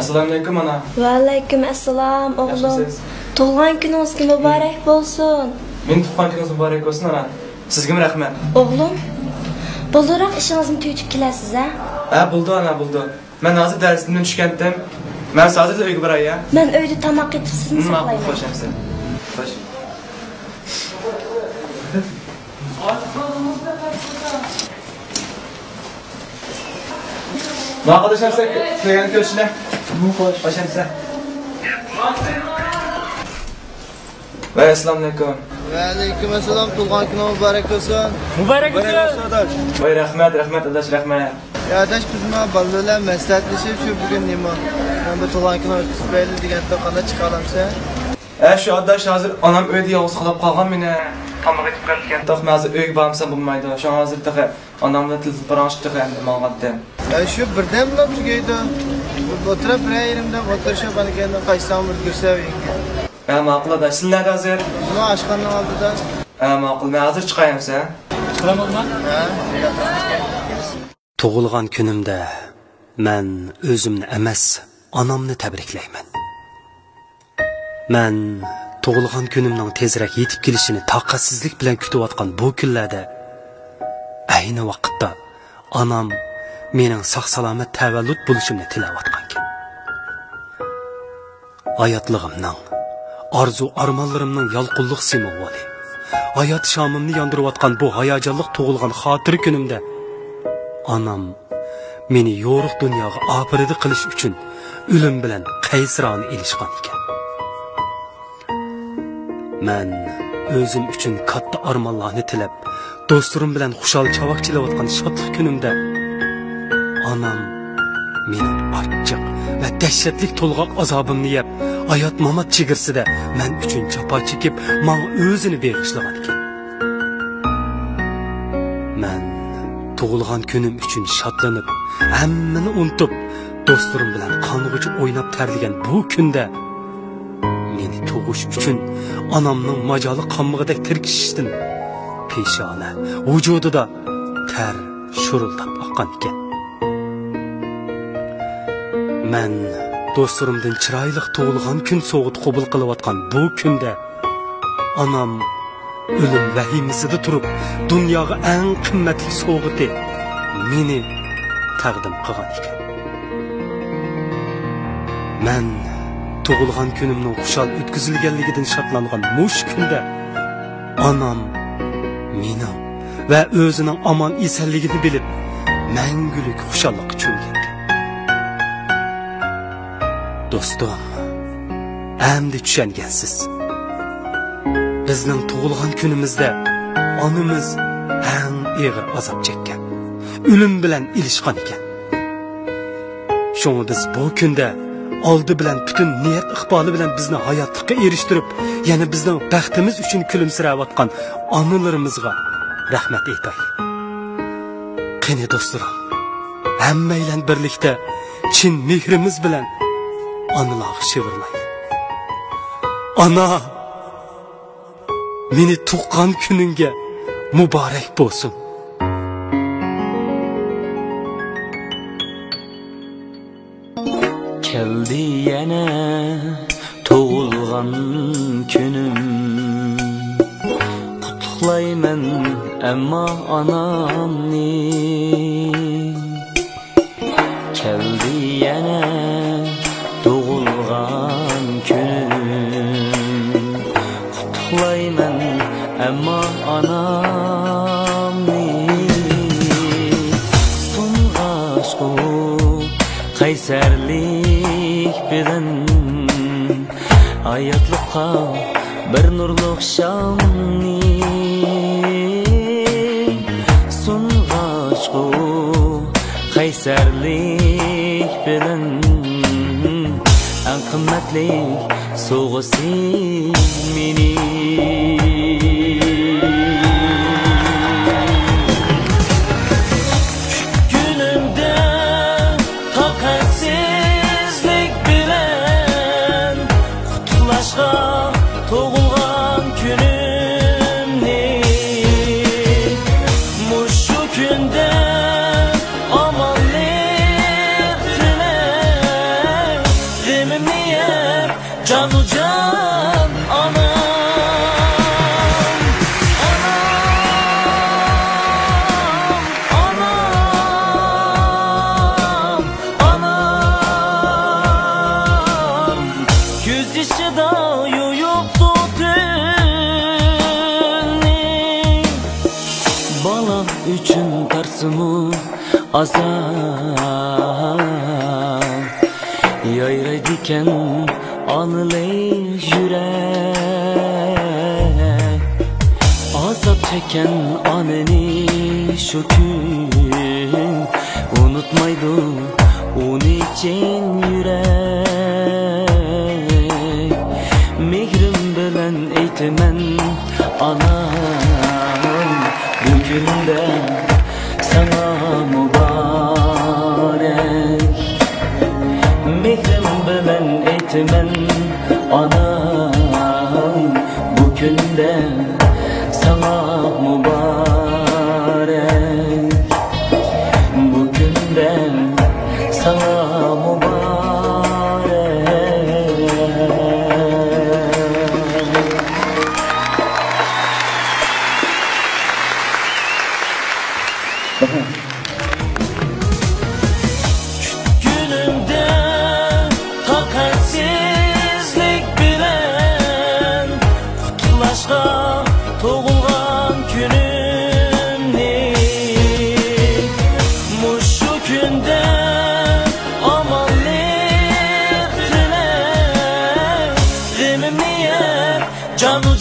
Assalomu alaykum ana. Va alaykum assalom o'g'lim. Tug'ilgan kuningiz muborak bo'lsin. Men tug'ilgan kuningiz muborak bo'lsin ana. Sizga rahmat. O'g'lim, bulduroq ishingizni tuyutib kelasiz a? Ha, buldu ana, buldu. Men hozir darsdan tushgandim. Men hozir uyga boray ya. Men uyda tamoq etib sizni saqlayman. Xo'sh, hamsa. Xo'sh. Arkadaşlar size köyün köşüne. Hoş hamsa. Ve Assalamualaikum. Ve aleykümselam. Tug'ilgan kuning muborak bo'lsin. Muborak bo'lsin. Voy rahmat, adash rahmat. Ya adash biz mana bolalar maslahatlashib shu bugun nima? Men bu tug'ilgan kuning o'tkazib beraylik deganda qanday chiqa olamsan? Shu adash hozir onam uyda yolg'iz qolib qolgan meni. Tamoq etib ketgan. To'q hozir uyga bormasa bo'lmaydi. Shu hozir taqa onamni telefon bilanishdi endi ma'lumotdan. Shu birdan bilan tugaydi. O'tirib yerimdan o'tirishib aniqdan qaysam o'tkirsa uyga. Ma'qul adash. Siz nerede hozir? Nima oshxona oldida? Ma'qul. Men hozir chiqayapman. Chiqamanmi? Ha. Tug'ilgan kunimda men o'zimni emas, onamni tabriklayman. Men tug'ilgan kunimning tezroq yetib kelishini taqatsizlik bilan kutayotgan bu kunlarda ayni vaqtda onam mening sog'-salomat tavallud bo'lishimni tilayotgan ekan. Hayotligimning, arzu-armonlarimning yolqinliq simvoli. Hayot shamimni yondirayotgan bu hayajonli tug'ilgan xotir kunimda onam meni yo'riq dunyoga operida qilish uchun o'lim bilan qaysirona ilishgan ekan. Men o'zim uchun katta armonlarni tilab, do'stlarim bilan xushal chavoq chilayotgan shodlik kunimda onam mening achchiq va dahshatli to'lg'oq azobimni yeb, hayot mamat chigirsida men uchun jafo chekib, menga o'zini beg'ishlagan ekan. Men tug'ilgan kunim uchun shodlanib, hammani unutib, do'stlarim bilan qong'uchi o'ynab tarligan bu kunda meni tug'ish uchun onamning majoli qonmig'idek tirkishishdan peshona vujudida ter shurildab oqqan ekan. Men do'stlarimdan chiroyli tug'ilgan kun so'g'it qabul qilayotgan bu kunda onam o'lim vahimasida turib, dunyoga eng qimmatli so'g'iti meni taqdim qilgan ekan. Men tug'ilgan kunimning xushal o'tkazilganligidan shodlangan mush kunda onam mening va o'zining omon esanligini bilib, mangulik xushallikqa cho'mgan. Do'stim, endi tushungansiz. Bizning tug'ilgan kunimizda onamiz eng og'ir azob chekkan, o'lim bilan ilishgan ekan. Shunga biz bu kunda oldi bilan butun niyat iqboli bilan bizni hayotlikka erishtirib, yana bizning baxtimiz uchun kulimsirayotgan onalarimizga rahmat aytaylik. Qani do'stlarim, hammaylar birlikda chin mehrimiz bilan onalarga shivirlaylik. Ana, meni tuqqan kuningga muborak bo'lsin. Keldi yana tug'ilgan kunim, qutlayman ammo onamni. Keldi yana tug'ilgan kunim, qutlayman ammo onamni. So'ng'ashqu qaysarlik bilan hayotlikqa bir nurliq shamni. So'ng'ashqu qaysarlik bilan eng qimmatli so'g'isi meni. Tug'ilgan kunimni mushu kunda omonlik tilab, azap yayraydiken anılayık yürek azap çeken aneni şu gün unutmaydı onun için yürek mehrim bilen eytemen anam bugünde sana mübarek mehrim bilen eytemen anam bugünde sana mübarek bugünde sana mübarek. Günümde takatsizlik bilen kutlaşka doğulgan günümni muşu günde amanlık dilek gimimni yer canu